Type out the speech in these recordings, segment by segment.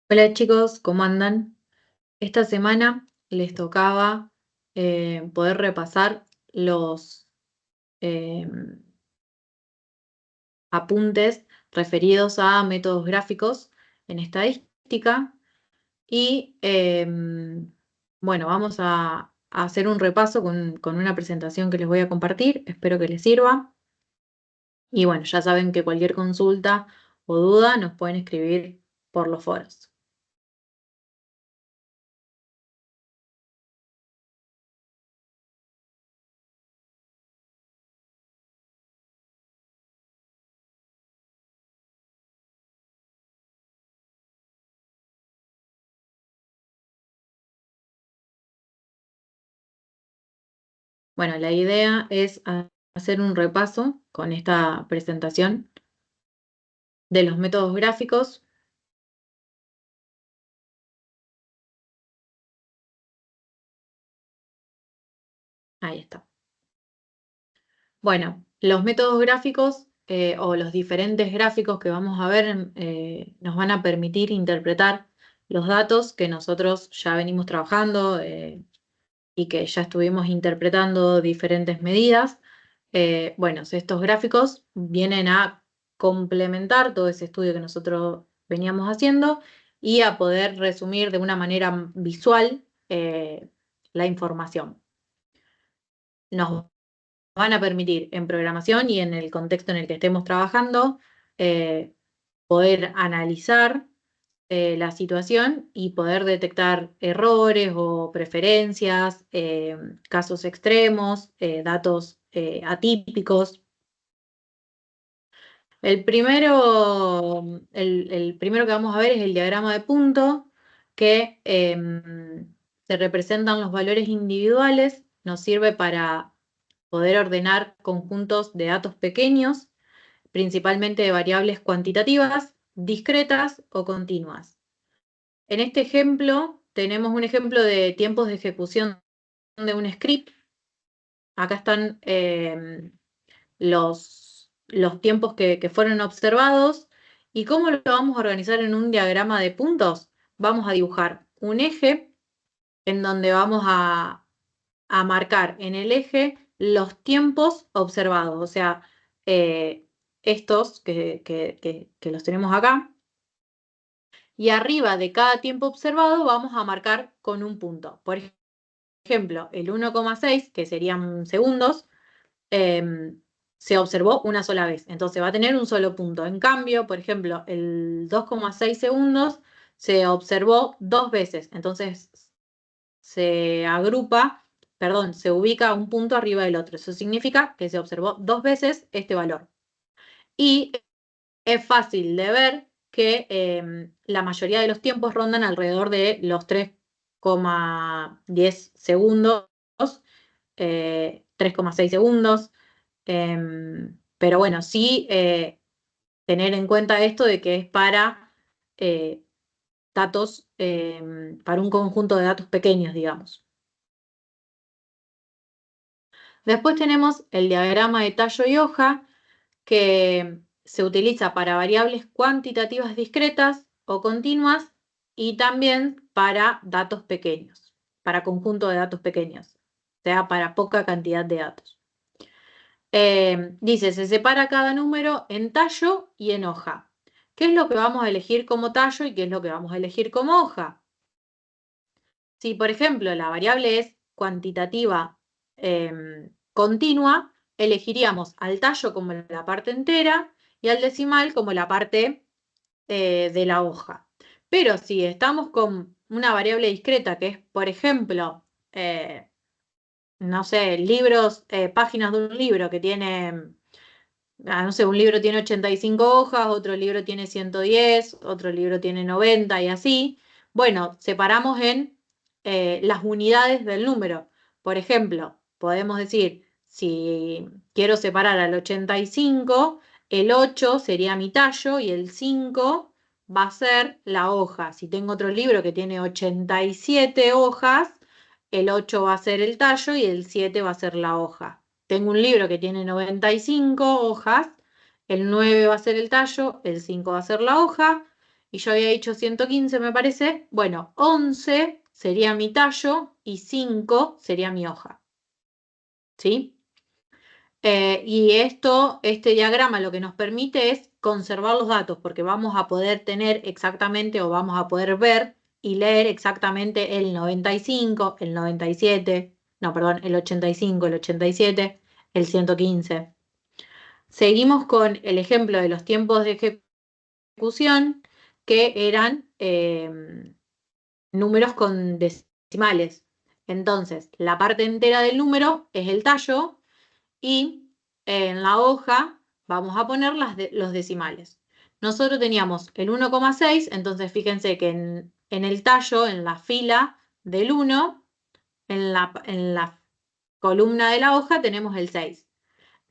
Hola chicos, ¿cómo andan? Esta semana les tocaba poder repasar los eh, apuntes referidos a métodos gráficos en estadística y bueno, vamos a hacer un repaso con una presentación que les voy a compartir, espero que les sirva y bueno, ya saben que cualquier consulta o duda nos pueden escribir por los foros. Bueno, la idea es hacer un repaso con esta presentación de los métodos gráficos. Ahí está. Bueno, los métodos gráficos o los diferentes gráficos que vamos a ver nos van a permitir interpretar los datos que nosotros ya venimos trabajando y que ya estuvimos interpretando diferentes medidas. Bueno, estos gráficos vienen a complementar todo ese estudio que nosotros veníamos haciendo y a poder resumir de una manera visual la información. Nos van a permitir en programación y en el contexto en el que estemos trabajando eh, poder analizar la situación y poder detectar errores o preferencias, casos extremos, datos atípicos. El primero que vamos a ver es el diagrama de punto, que se representan los valores individuales, nos sirve para poder ordenar conjuntos de datos pequeños, principalmente de variables cuantitativas, discretas o continuas. En este ejemplo, tenemos un ejemplo de tiempos de ejecución de un script. Acá están los tiempos que fueron observados. ¿Y cómo lo vamos a organizar en un diagrama de puntos? Vamos a dibujar un eje en donde vamos a marcar en el eje los tiempos observados, o sea, estos que los tenemos acá. Y arriba de cada tiempo observado vamos a marcar con un punto. Por ejemplo, el 1,6, que serían segundos, se observó una sola vez, entonces va a tener un solo punto. En cambio, por ejemplo, el 2,6 segundos se observó dos veces, entonces se agrupa, perdón, se ubica un punto arriba del otro. Eso significa que se observó dos veces este valor. Y es fácil de ver que la mayoría de los tiempos rondan alrededor de los 3,10 segundos, 3,6 segundos. Pero bueno, sí tener en cuenta esto de que es para datos, para un conjunto de datos pequeños, digamos. Después tenemos el diagrama de tallo y hoja, que se utiliza para variables cuantitativas discretas o continuas y también para datos pequeños, para conjunto de datos pequeños, o sea, para poca cantidad de datos. Dice, se separa cada número en tallo y en hoja. ¿Qué es lo que vamos a elegir como tallo y qué es lo que vamos a elegir como hoja? Si, por ejemplo, la variable es cuantitativa continua, elegiríamos al tallo como la parte entera y al decimal como la parte de la hoja. Pero si estamos con una variable discreta, que es, por ejemplo, no sé, libros, páginas de un libro que tiene, no sé, un libro tiene 85 hojas, otro libro tiene 110, otro libro tiene 90 y así. Bueno, separamos en las unidades del número. Por ejemplo, podemos decir, si quiero separar al 85, el 8 sería mi tallo y el 5 va a ser la hoja. Si tengo otro libro que tiene 87 hojas, el 8 va a ser el tallo y el 7 va a ser la hoja. Tengo un libro que tiene 95 hojas, el 9 va a ser el tallo, el 5 va a ser la hoja, y yo había dicho 115, me parece. Bueno, 11 sería mi tallo y 5 sería mi hoja. ¿Sí? Y este diagrama lo que nos permite es conservar los datos, porque vamos a poder tener exactamente, o vamos a poder ver y leer exactamente el 95, el 97, no, perdón, el 85, el 87, el 115. Seguimos con el ejemplo de los tiempos de ejecución, que eran números con decimales. Entonces, la parte entera del número es el tallo, y en la hoja vamos a poner los decimales. Nosotros teníamos el 1,6, entonces fíjense que en el tallo, en la fila del 1, en la columna de la hoja tenemos el 6.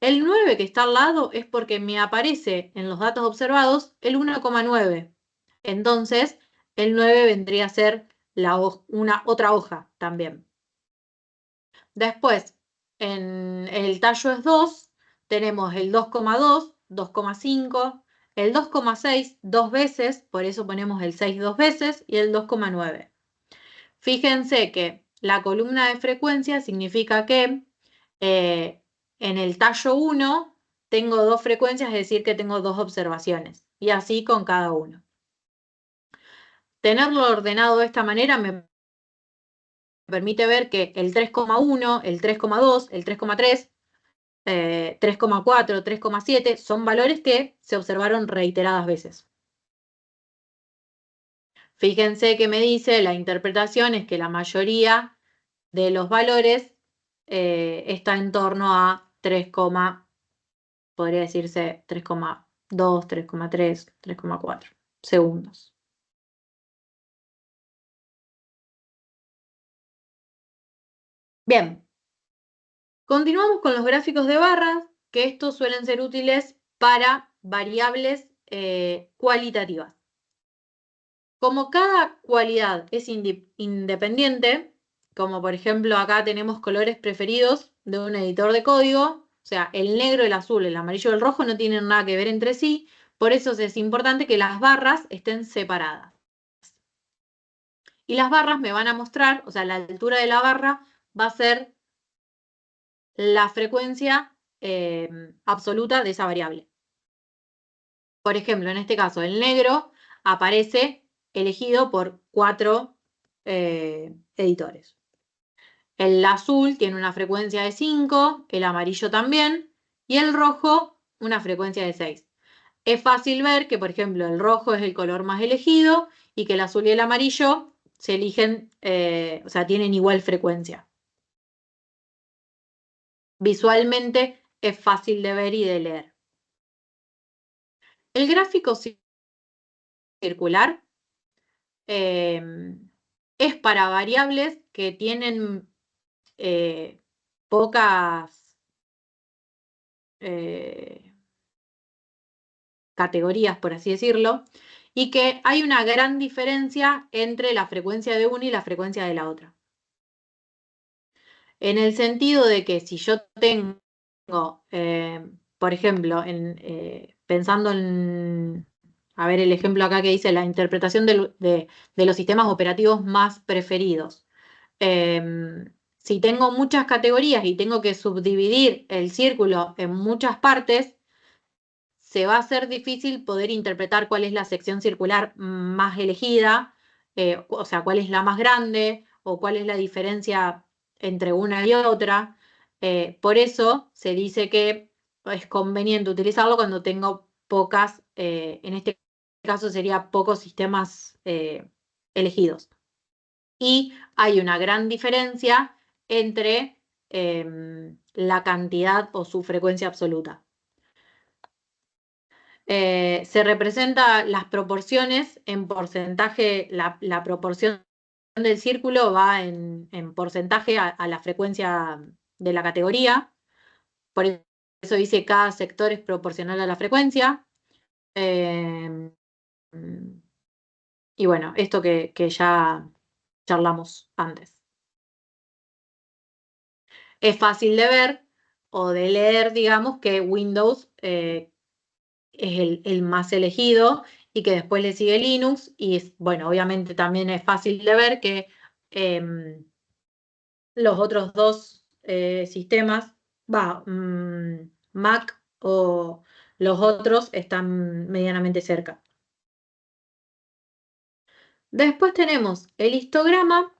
El 9 que está al lado es porque me aparece en los datos observados el 1,9. Entonces, el 9 vendría a ser una otra hoja también. Después, en el tallo es 2, tenemos el 2,2, 2,5, el 2,6 dos veces, por eso ponemos el 6 dos veces, y el 2,9. Fíjense que la columna de frecuencia significa que en el tallo 1 tengo dos frecuencias, es decir, que tengo dos observaciones, y así con cada uno. Tenerlo ordenado de esta manera me permite ver que el 3,1, el 3,2, el 3,3, 3,4, 3,7 son valores que se observaron reiteradas veces. Fíjense que me dice, la interpretación es que la mayoría de los valores está en torno a 3, podría decirse 3,2, 3,3, 3,4 segundos. Bien, continuamos con los gráficos de barras, que estos suelen ser útiles para variables cualitativas. Como cada cualidad es independiente, como por ejemplo acá tenemos colores preferidos de un editor de código, o sea, el negro, el azul, el amarillo y el rojo no tienen nada que ver entre sí, por eso es importante que las barras estén separadas. Y las barras me van a mostrar, o sea, la altura de la barra va a ser la frecuencia absoluta de esa variable. Por ejemplo, en este caso, el negro aparece elegido por 4 editores. El azul tiene una frecuencia de 5, el amarillo también, y el rojo una frecuencia de 6. Es fácil ver que, por ejemplo, el rojo es el color más elegido y que el azul y el amarillo se eligen, o sea, tienen igual frecuencia. Visualmente es fácil de ver y de leer. El gráfico circular es para variables que tienen pocas categorías, por así decirlo, y que hay una gran diferencia entre la frecuencia de una y la frecuencia de la otra. En el sentido de que si yo tengo, por ejemplo, pensando en, a ver el ejemplo acá que dice la interpretación de los sistemas operativos más preferidos. Si tengo muchas categorías y tengo que subdividir el círculo en muchas partes, se va a hacer difícil poder interpretar cuál es la sección circular más elegida, o sea, cuál es la más grande o cuál es la diferencia entre una y otra. Por eso se dice que es conveniente utilizarlo cuando tengo pocas, en este caso sería pocos sistemas elegidos. Y hay una gran diferencia entre la cantidad o su frecuencia absoluta. Se representa las proporciones en porcentaje, la proporción del círculo va en porcentaje a la frecuencia de la categoría, por eso dice cada sector es proporcional a la frecuencia. Y bueno, esto que ya charlamos antes. Es fácil de ver o de leer, digamos, que Windows es el más elegido y que después le sigue Linux, y bueno, obviamente también es fácil de ver que los otros dos sistemas, Mac o los otros están medianamente cerca. Después tenemos el histograma,